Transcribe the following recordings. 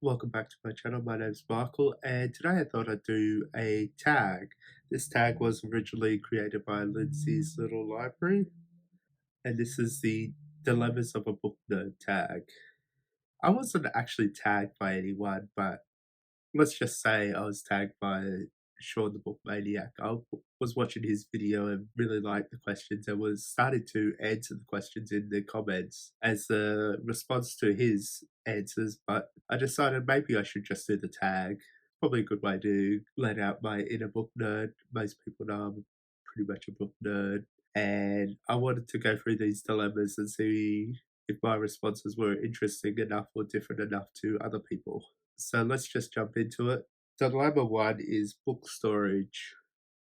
Welcome back to my channel. My name's Michael, and today I thought I'd do a tag. This tag was originally created by Lindsay's Little Library, and this is the Dilemmas of a Book Nerd tag. I wasn't actually tagged by anyone, but let's just say I was tagged by Sean the Book Maniac. was watching his video and really liked the questions and was starting to answer the questions in the comments as a response to his answers, but I decided maybe I should just do the tag. Probably a good way to let out my inner book nerd. Most people know I'm pretty much a book nerd, and I wanted to go through these dilemmas and see if my responses were interesting enough or different enough to other people. So let's just jump into it. Dilemma one is book storage.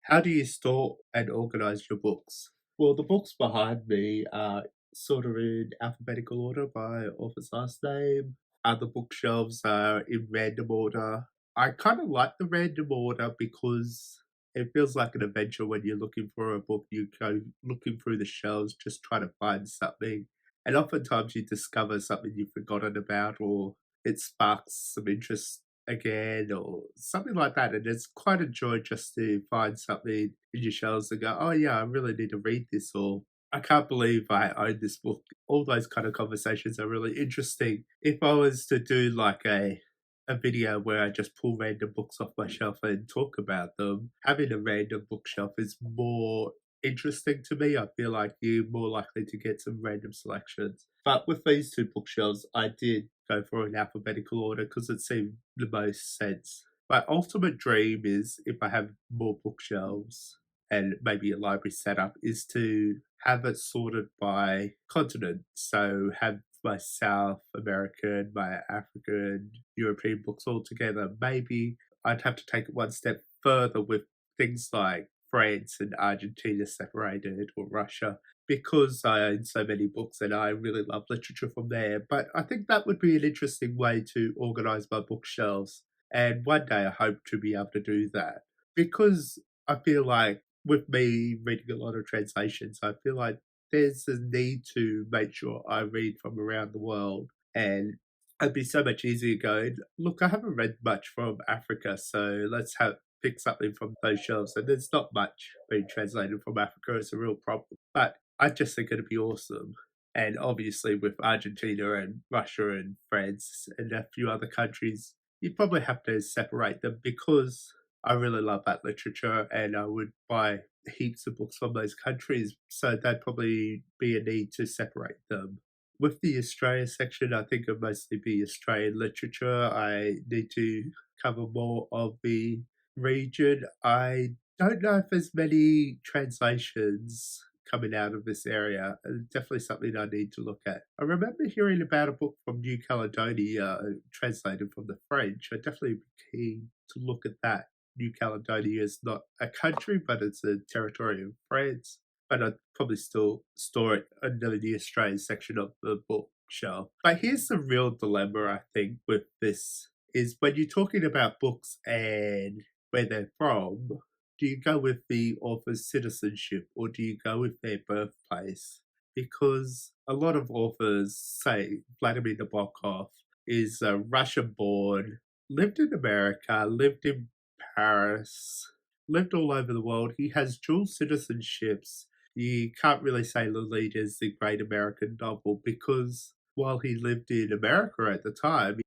How do you store and organize your books? Well, the books behind me are sort of in alphabetical order by author's last name. Other bookshelves are in random order. I kind of like the random order because it feels like an adventure when you're looking for a book. You go looking through the shelves, just trying to find something. And oftentimes you discover something you've forgotten about, or it sparks some interest again or something like that, and it's quite a joy just to find something in your shelves and go, "Oh yeah, I really need to read this," or "I can't believe I own this book." All those kind of conversations are really interesting. If I was to do like a video where I just pull random books off my shelf and talk about them, having a random bookshelf is more interesting to me. I feel like you're more likely to get some random selections. But with these two bookshelves, I did go for an alphabetical order because it seemed the most sense. My ultimate dream is, if I have more bookshelves and maybe a library setup, is to have it sorted by continent. So have my South American, my African, European books all together. Maybe I'd have to take it one step further with things like France and Argentina separated, or Russia, because I own so many books and I really love literature from there. But I think that would be an interesting way to organize my bookshelves. And one day I hope to be able to do that. Because I feel like with me reading a lot of translations, I feel like there's a need to make sure I read from around the world. And it'd be so much easier going, look, I haven't read much from Africa, so let's have pick something from those shelves. And there's not much being translated from Africa. It's a real problem. But I just think it'd be awesome. And obviously, with Argentina and Russia and France and a few other countries, you probably have to separate them because I really love that literature and I would buy heaps of books from those countries. So there'd probably be a need to separate them. With the Australia section, I think it'd mostly be Australian literature. I need to cover more of the region. I don't know if there's many translations coming out of this area. Definitely something I need to look at. I remember hearing about a book from New Caledonia translated from the French. I'd definitely be keen to look at that. New Caledonia is not a country, but it's a territory of France. But I'd probably still store it under the Australian section of the bookshelf. But here's the real dilemma, I think, with this is when you're talking about books and where they're from, do you go with the author's citizenship or do you go with their birthplace? Because a lot of authors say Vladimir Nabokov is Russian born, lived in America, lived in Paris, lived all over the world. He has dual citizenships. You can't really say Lolita is the great American novel because while he lived in America at the time,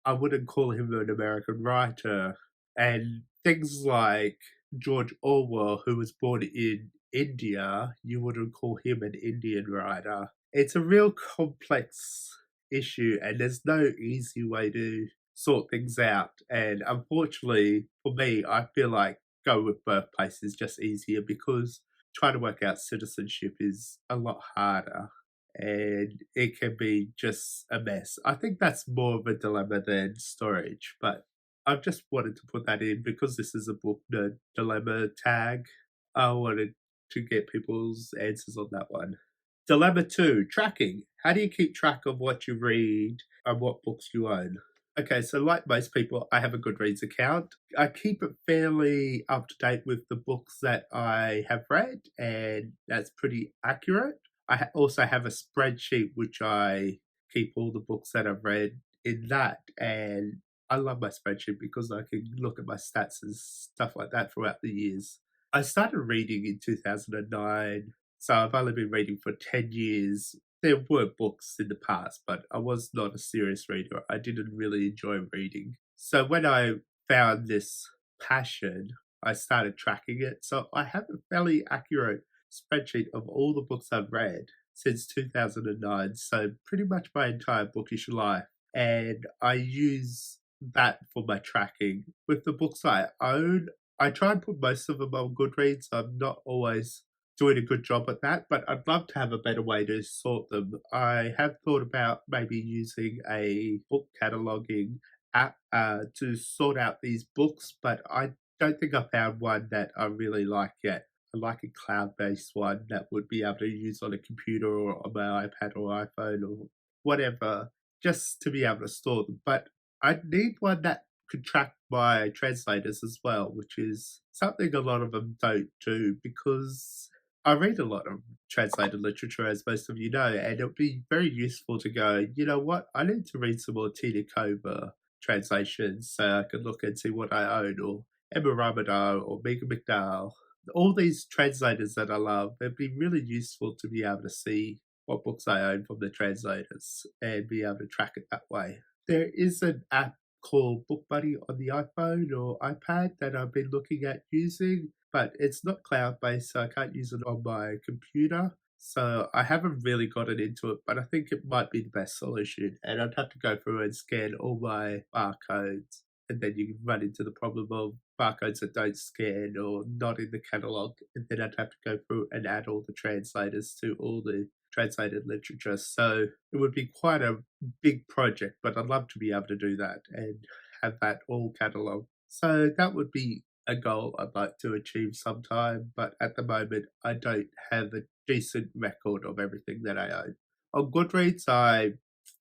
I wouldn't call him an American writer. And things like George Orwell, who was born in India, you wouldn't call him an Indian writer. It's a real complex issue, and there's no easy way to sort things out. And unfortunately, for me, I feel like go with birthplace is just easier because trying to work out citizenship is a lot harder and it can be just a mess. I think that's more of a dilemma than storage, but I've just wanted to put that in because this is a book nerd dilemma tag. I wanted to get people's answers on that one. Dilemma two, tracking. How do you keep track of what you read and what books you own? Okay, so like most people, I have a Goodreads account. I keep it fairly up to date with the books that I have read, and that's pretty accurate. Also have a spreadsheet which I keep all the books that I've read in that, and I love my spreadsheet because I can look at my stats and stuff like that throughout the years. I started reading in 2009, so I've only been reading for 10 years. There were books in the past, but I was not a serious reader. I didn't really enjoy reading. So when I found this passion, I started tracking it. So I have a fairly accurate spreadsheet of all the books I've read since 2009. So pretty much my entire bookish life. And I use that for my tracking. With the books I own, I try and put most of them on Goodreads. I'm not always doing a good job at that, but I'd love to have a better way to sort them. I have thought about maybe using a book cataloging app to sort out these books, but I don't think I found one that I really like yet. I like a cloud-based one that would be able to use on a computer or on my iPad or iPhone or whatever, just to be able to store them. But I need one that could track my translators as well, which is something a lot of them don't do because I read a lot of translated literature, as most of you know, and it would be very useful to go, you know what, I need to read some more Tina Cover translations so I can look and see what I own, or Emma Ramadan, or Megan McDowell. All these translators that I love, it'd be really useful to be able to see what books I own from the translators and be able to track it that way. There is an app called Book Buddy on the iPhone or iPad that I've been looking at using, but it's not cloud based, so I can't use it on my computer. So I haven't really gotten into it, but I think it might be the best solution. And I'd have to go through and scan all my barcodes. And then you run into the problem of barcodes that don't scan or not in the catalog. And then I'd have to go through and add all the translators to all the translated literature. So it would be quite a big project, but I'd love to be able to do that and have that all catalogued. So that would be a goal I'd like to achieve sometime, but at the moment I don't have a decent record of everything that I own. On Goodreads, I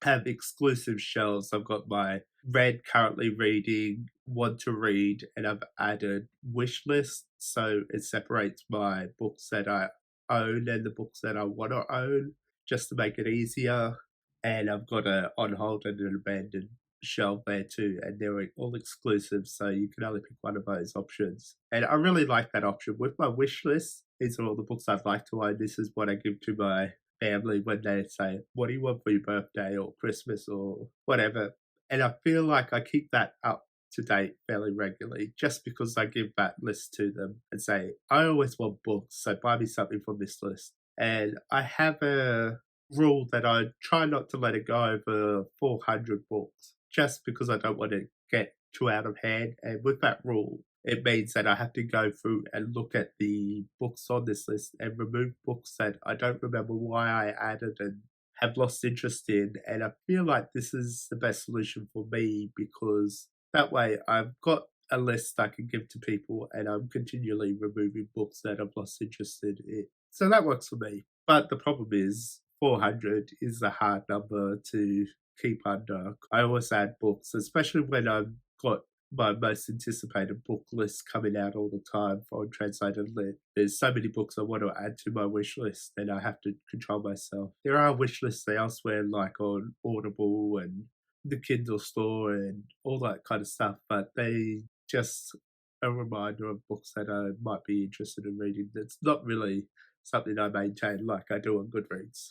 have exclusive shelves. I've got my read, currently reading, want to read, and I've added wish lists, so it separates my books that I own and the books that I want to own, just to make it easier. And I've got a on hold and an abandoned shelf there too, and they're all exclusive, so you can only pick one of those options. And I really like that option. With my wish list, these are all the books I'd like to own. This is what I give to my family when they say, "What do you want for your birthday or Christmas or whatever?" And I feel like I keep that up to date fairly regularly just because I give that list to them and say, I always want books, so buy me something from this list. And I have a rule that I try not to let it go over 400 books just because I don't want to get too out of hand. And with that rule, it means that I have to go through and look at the books on this list and remove books that I don't remember why I added and have lost interest in. And I feel like this is the best solution for me because that way I've got a list I can give to people and I'm continually removing books that I've lost interest in. So that works for me. But the problem is 400 is a hard number to keep under. I always add books, especially when I've got my most anticipated book list coming out all the time for Untranslated Lit. There's so many books I want to add to my wish list, and I have to control myself. There are wish lists elsewhere, like on Audible and the Kindle store and all that kind of stuff, but they just a reminder of books that I might be interested in reading. That's not really something I maintain like I do on Goodreads.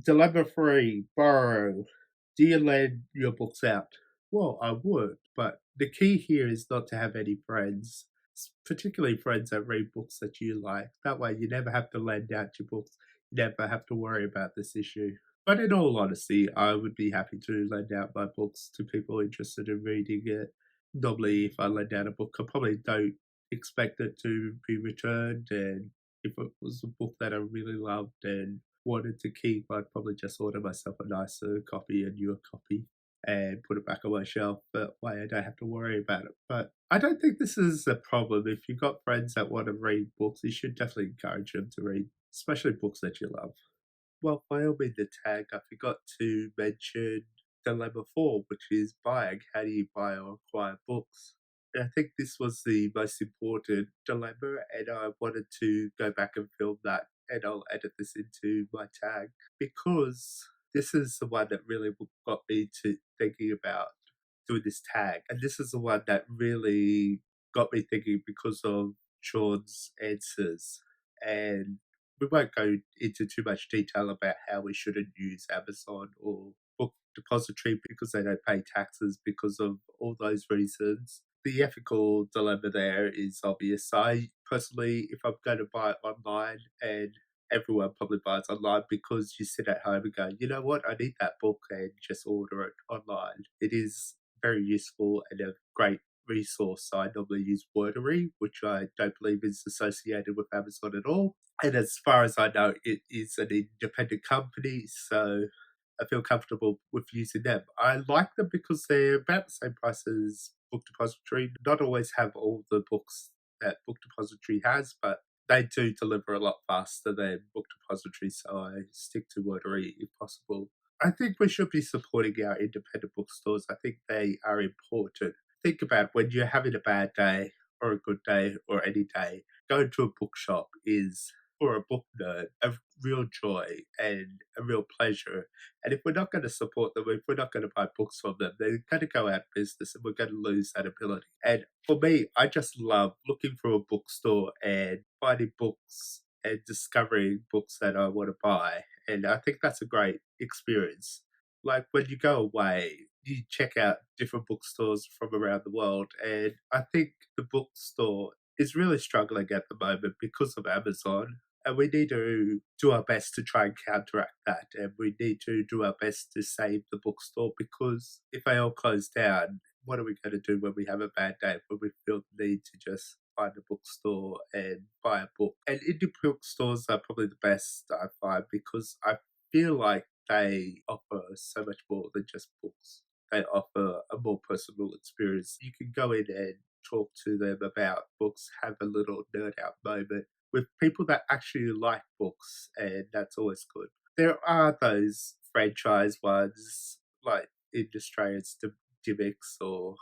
Dilemma 3, borrow. Do you lend your books out? Well, I would, but the key here is not to have any friends, particularly friends that read books that you like. That way, you never have to lend out your books. You never have to worry about this issue. But in all honesty, I would be happy to lend out my books to people interested in reading it. Normally, if I lend out a book, I probably don't expect it to be returned. And if it was a book that I really loved and wanted to keep, I'd probably just order myself a nicer copy, a newer copy, and put it back on my shelf. That way I don't have to worry about it. But I don't think this is a problem. If you've got friends that want to read books, you should definitely encourage them to read, especially books that you love. Well, while I'm in the tag, I forgot to mention dilemma 4, which is buying. How do you buy or acquire books? And I think this was the most important dilemma, and I wanted to go back and film that, and I'll edit this into my tag because this is the one that really got me to thinking about doing this tag, and this is the one that really got me thinking because of Sean's answers. And we won't go into too much detail about how we shouldn't use Amazon or Book Depository because they don't pay taxes because of all those reasons. The ethical dilemma there is obvious. I personally, if I'm going to buy it online, and everyone probably buys online because you sit at home and go, you know what, I need that book, and just order it online. It is very useful and a great resource. I normally use Wordery, which I don't believe is associated with Amazon at all. And as far as I know, it is an independent company, so I feel comfortable with using them. I like them because they're about the same price as Book Depository. Not always have all the books that Book Depository has, but they do deliver a lot faster than Book Depository, so I stick to Wordery if possible. I think we should be supporting our independent bookstores. I think they are important. Think about when you're having a bad day or a good day or any day, going to a bookshop is, for a book nerd, a real joy and a real pleasure. And if we're not going to support them, if we're not going to buy books from them, they're going to go out of business and we're going to lose that ability. And for me, I just love looking for a bookstore and finding books and discovering books that I want to buy. And I think that's a great experience. Like when you go away, you check out different bookstores from around the world. And I think the bookstore is really struggling at the moment because of Amazon. And we need to do our best to try and counteract that. And we need to do our best to save the bookstore because if they all close down, what are we going to do when we have a bad day, when we feel the need to just find a bookstore and buy a book? And indie bookstores are probably the best I find because I feel like they offer so much more than just books. They offer a more personal experience. You can go in and talk to them about books, have a little nerd out moment with people that actually like books, and that's always good. There are those franchise ones, like in Australia it's the Dimmicks, or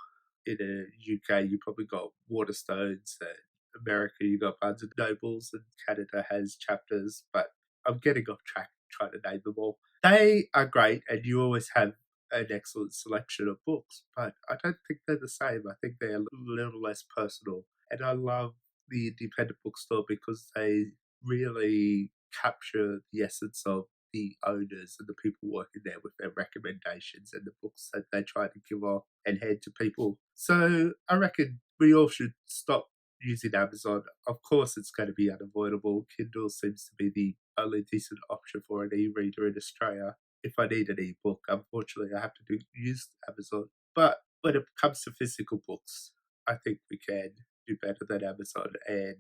in the UK you probably got Waterstones, and America you got Barnes and Nobles, and Canada has Chapters, but I'm getting off track trying to name them all. They are great, and you always have an excellent selection of books, but I don't think they're the same. I think they're a little less personal. And I love the independent bookstore because they really capture the essence of the owners and the people working there with their recommendations and the books that they try to give off and hand to people. So I reckon we all should stop using Amazon. Of course, it's going to be unavoidable. Kindle seems to be the only decent option for an e-reader in Australia. If I need an e-book, unfortunately, I have to use Amazon. But when it comes to physical books, I think we can do better than Amazon. And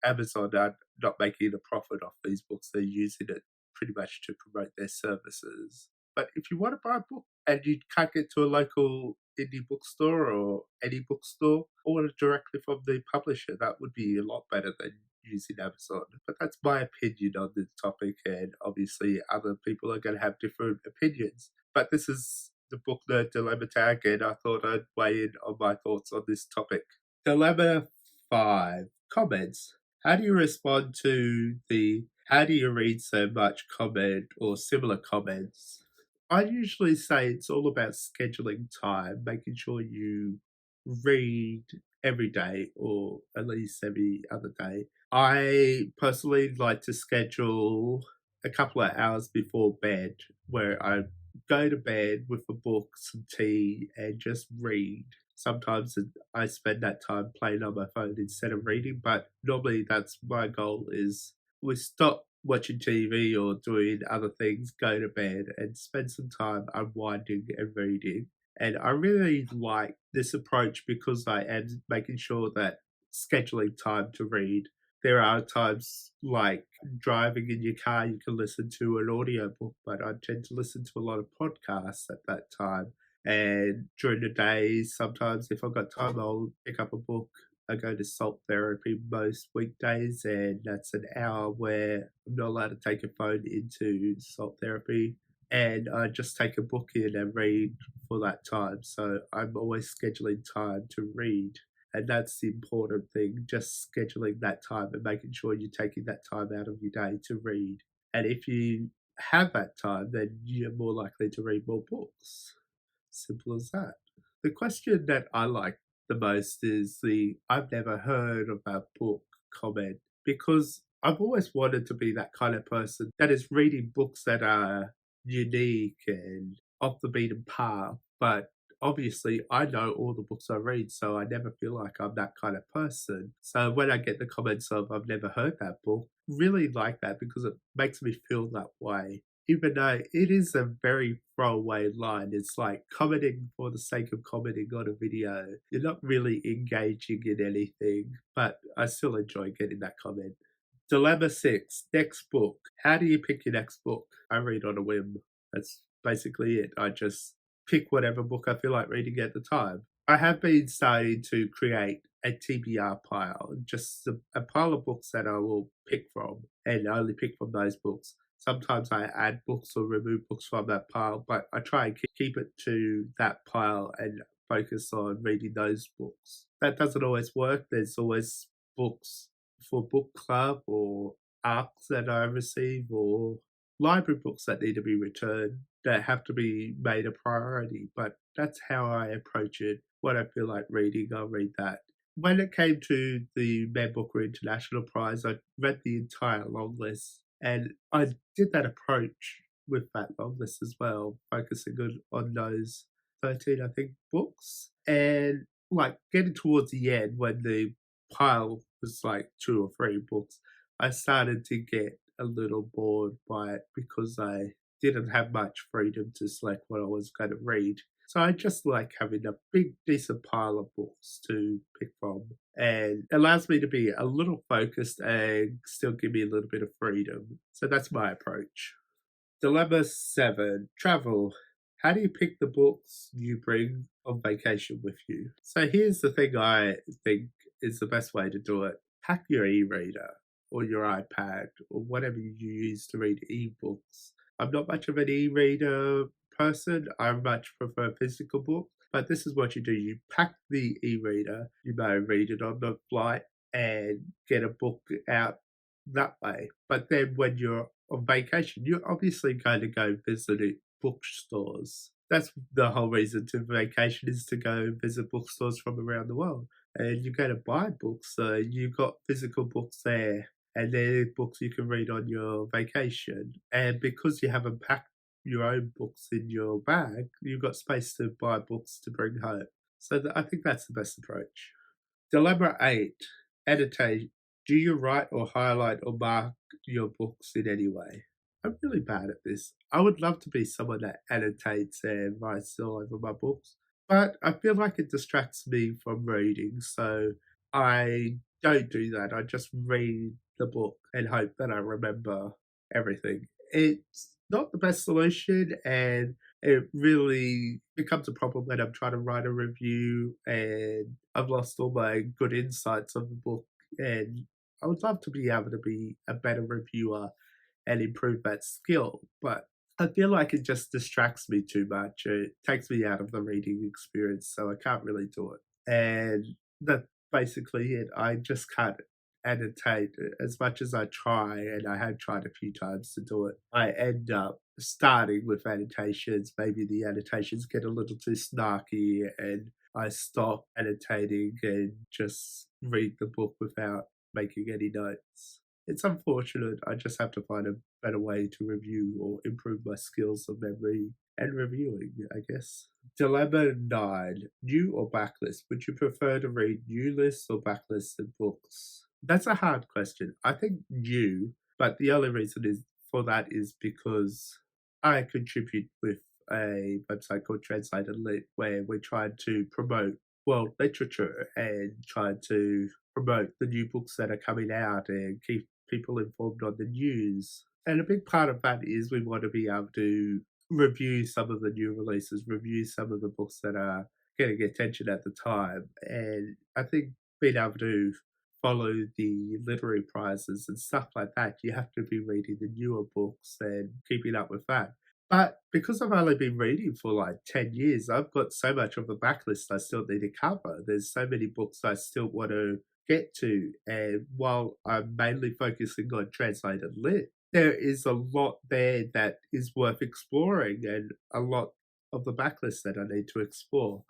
Amazon are not making a profit off these books. They're using it pretty much to promote their services. But if you want to buy a book and you can't get to a local indie bookstore or any bookstore, order directly from the publisher. That would be a lot better than using Amazon. But that's my opinion on this topic, and obviously other people are going to have different opinions. But this is the Book Nerd Dilemma Tag, and I thought I'd weigh in on my thoughts on this topic. Dilemma 5. Comments. How do you respond to the "how do you read so much" comment or similar comments? I usually say it's all about scheduling time, making sure you read every day or at least every other day. I personally like to schedule a couple of hours before bed where I go to bed with a book, some tea, and just read. Sometimes I spend that time playing on my phone instead of reading, but normally that's my goal is we stop watching TV or doing other things, go to bed and spend some time unwinding and reading. And I really like this approach because I am making sure that scheduling time to read. There are times like driving in your car, you can listen to an audiobook, but I tend to listen to a lot of podcasts at that time. And during the day, sometimes if I've got time, I'll pick up a book. I go to salt therapy most weekdays, and that's an hour where I'm not allowed to take a phone into salt therapy. And I just take a book in and read for that time. So I'm always scheduling time to read. And that's the important thing, just scheduling that time and making sure you're taking that time out of your day to read. And if you have that time, then you're more likely to read more books. Simple as that. The question that I like the most is the "I've never heard of that book" comment, because I've always wanted to be that kind of person that is reading books that are unique and off the beaten path, but obviously I know all the books I read, so I never feel like I'm that kind of person. So when I get the comments of "I've never heard that book," really like that because it makes me feel that way. Even though it is a very throwaway line, it's like commenting for the sake of commenting on a video. You're not really engaging in anything, but I still enjoy getting that comment. Dilemma 6, next book. How do you pick your next book? I read on a whim. That's basically it. I just pick whatever book I feel like reading at the time. I have been starting to create a TBR pile, just a pile of books that I will pick from and only pick from those books. Sometimes I add books or remove books from that pile, but I try and keep it to that pile and focus on reading those books. That doesn't always work. There's always books for book club or ARCs that I receive or library books that need to be returned that have to be made a priority. But that's how I approach it. What I feel like reading, I'll read that. When it came to the Man Booker International Prize, I read the entire long list and I did that approach with that long list as well, focusing on those 13, I think, books. And like getting towards the end when the pile was like 2 or 3 books, I started to get a little bored by it because I didn't have much freedom to select what I was going to read. So I just like having a big, decent pile of books to pick from and allows me to be a little focused and still give me a little bit of freedom. So that's my approach. Dilemma 7, travel. How do you pick the books you bring on vacation with you? So here's the thing I think is the best way to do it. Pack your e-reader or your iPad or whatever you use to read ebooks. I'm not much of an e-reader person. I much prefer physical books. But this is what you do. You pack the e-reader. You may read it on the flight and get a book out that way. But then when you're on vacation, you're obviously going to go visit bookstores. That's the whole reason to vacation is to go visit bookstores from around the world. And you're going to buy books, so you've got physical books there, and they're books you can read on your vacation. And because you haven't packed your own books in your bag, you've got space to buy books to bring home. So I think that's the best approach. Dilemma 8, annotate. Do you write or highlight or mark your books in any way? I'm really bad at this. I would love to be someone that annotates and writes all over my books, but I feel like it distracts me from reading, so I don't do that. I just read the book and hope that I remember everything. It's not the best solution, and it really becomes a problem when I'm trying to write a review and I've lost all my good insights of the book. And I would love to be able to be a better reviewer and improve that skill, but I feel like it just distracts me too much. It takes me out of the reading experience, so I can't really do it. And that's basically it. I just can't annotate as much as I try, and I have tried a few times to do it. I end up starting with annotations. Maybe the annotations get a little too snarky, and I stop annotating and just read the book without making any notes. It's unfortunate. I just have to find a better way to review or improve my skills of memory and reviewing, I guess. Dilemma 9, new or backlist? Would you prefer to read new lists or backlisted books? That's a hard question. I think new, but the only reason is for that is because I contribute with a website called Translated Lit where we're trying to promote world literature and trying to promote the new books that are coming out and keep people informed on the news. And a big part of that is we want to be able to review some of the new releases, review some of the books that are getting attention at the time. And I think being able to follow the literary prizes and stuff like that, you have to be reading the newer books and keeping up with that. But because I've only been reading for like 10 years, I've got so much of a backlist I still need to cover. There's so many books I still want to get to. And while I'm mainly focusing on translated lit, there is a lot there that is worth exploring and a lot of the backlist that I need to explore.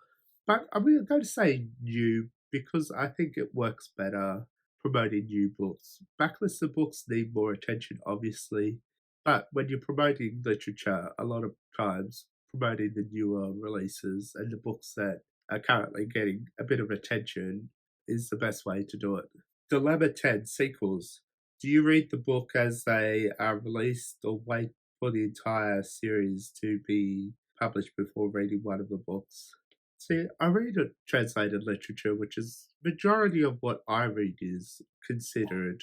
But I'm going to say new because I think it works better promoting new books. Backlisted books need more attention, obviously, but when you're promoting literature, a lot of times promoting the newer releases and the books that are currently getting a bit of attention is the best way to do it. Dilemma 10 sequels. Do you read the book as they are released or wait for the entire series to be published before reading one of the books? See, I read a translated literature, which is majority of what I read is considered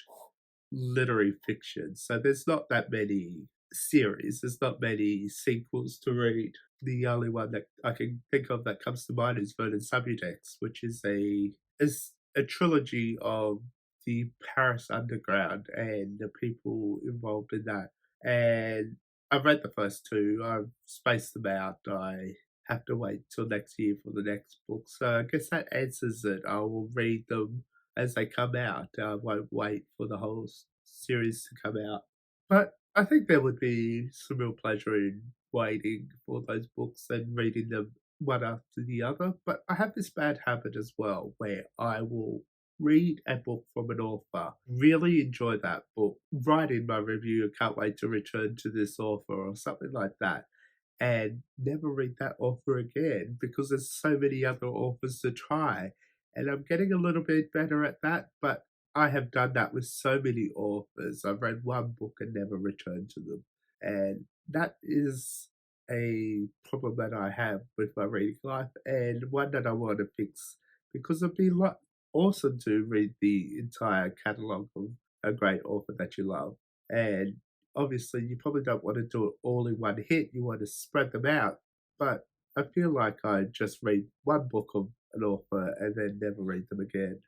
literary fiction. So there's not that many series, there's not many sequels to read. The only one that I can think of that comes to mind is Vernon Subutex, which is a trilogy of the Paris Underground and the people involved in that. And I've read the first two. I've spaced them out. I have to wait till next year for the next book. So I guess that answers it. I will read them as they come out. I won't wait for the whole series to come out. But I think there would be some real pleasure in waiting for those books and reading them one after the other. But I have this bad habit as well where I will read a book from an author, really enjoy that book, write in my review, can't wait to return to this author or something like that, and never read that author again because there's so many other authors to try. And I'm getting a little bit better at that, but I have done that with so many authors. I've read one book and never returned to them. And that is a problem that I have with my reading life and one that I want to fix because it'd be awesome to read the entire catalogue of a great author that you love. And obviously, you probably don't want to do it all in one hit. You want to spread them out. But I feel like I just read one book of an author and then never read them again.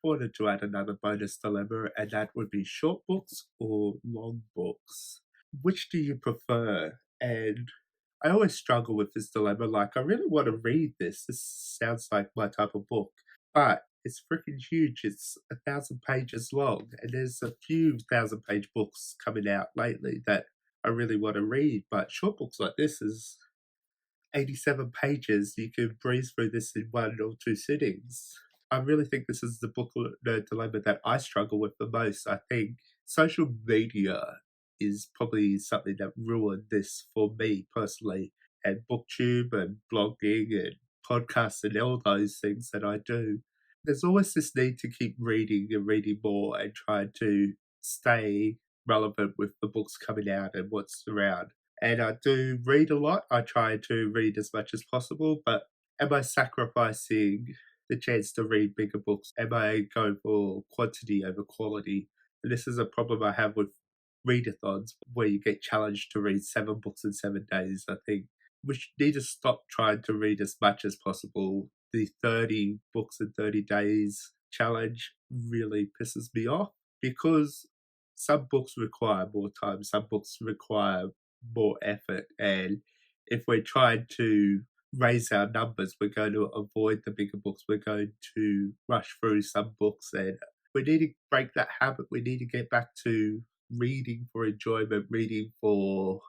I wanted to add another bonus dilemma, and that would be short books or long books. Which do you prefer? And I always struggle with this dilemma. Like, I really want to read this. This sounds like my type of book, but it's freaking huge. It's 1,000 pages long, and there's a few 1,000 page books coming out lately that I really want to read. But short books like this is 87 pages. You can breeze through this in 1 or 2 sittings. I really think this is the book nerd dilemma that I struggle with the most. I think social media is probably something that ruined this for me personally, and booktube and blogging and podcasts and all those things that I do. There's always this need to keep reading and reading more and try to stay relevant with the books coming out and what's around. And I do read a lot. I try to read as much as possible, but am I sacrificing the chance to read bigger books? Am I going for quantity over quality? And this is a problem I have with readathons, where you get challenged to read 7 books in 7 days. I think we need to stop trying to read as much as possible. The 30 books in 30 days challenge really pisses me off because some books require more time, some books require more effort. And if we're trying to raise our numbers, we're going to avoid the bigger books. We're going to rush through some books, and we need to break that habit. We need to get back to reading for enjoyment, reading for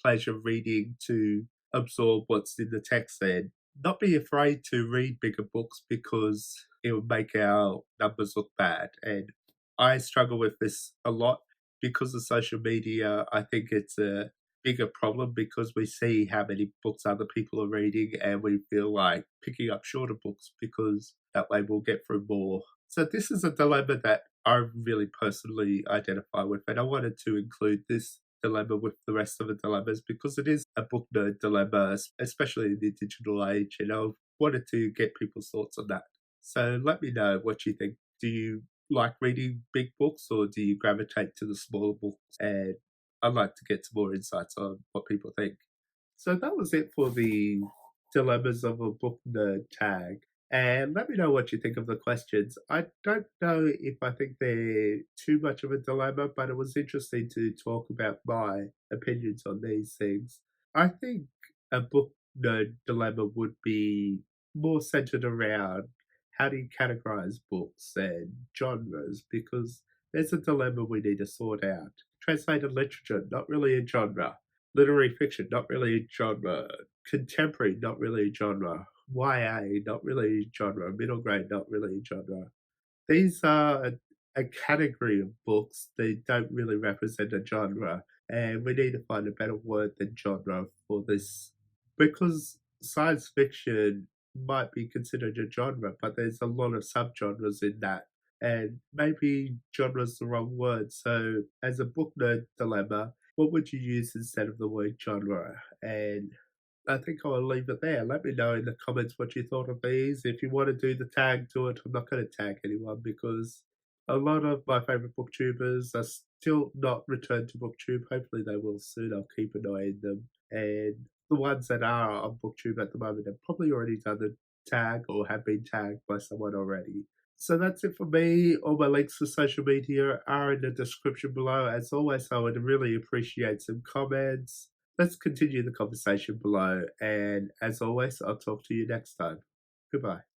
pleasure, reading to absorb what's in the text, and not be afraid to read bigger books because it will make our numbers look bad. And I struggle with this a lot because of social media. I think it's a bigger problem because we see how many books other people are reading and we feel like picking up shorter books because that way we'll get through more. So this is a dilemma that I really personally identify with, and I wanted to include this dilemma with the rest of the dilemmas because it is a book nerd dilemma, especially in the digital age, and I wanted to get people's thoughts on that. So let me know what you think. Do you like reading big books or do you gravitate to the smaller books? And I'd like to get some more insights on what people think. So that was it for the dilemmas of a book nerd tag. And let me know what you think of the questions. I don't know if I think they're too much of a dilemma, but it was interesting to talk about my opinions on these things. I think a book nerd dilemma would be more centered around how do you categorize books and genres, because there's a dilemma we need to sort out. Translated literature, not really a genre. Literary fiction, not really a genre. Contemporary, not really a genre. YA, not really genre, middle grade, not really genre. These are a category of books. They don't really represent a genre, and we need to find a better word than genre for this because science fiction might be considered a genre, but there's a lot of subgenres in that. And maybe genre's the wrong word. So, as a book nerd dilemma, what would you use instead of the word genre? And I think I'll leave it there. Let me know in the comments what you thought of these. If you want to do the tag, do it. I'm not going to tag anyone because a lot of my favorite booktubers are still not returned to booktube. Hopefully they will soon. I'll keep an eye on them. And the ones that are on booktube at the moment have probably already done the tag or have been tagged by someone already. So that's it for me. All my links to social media are in the description below. As always, I would really appreciate some comments. Let's continue the conversation below. And as always, I'll talk to you next time. Goodbye.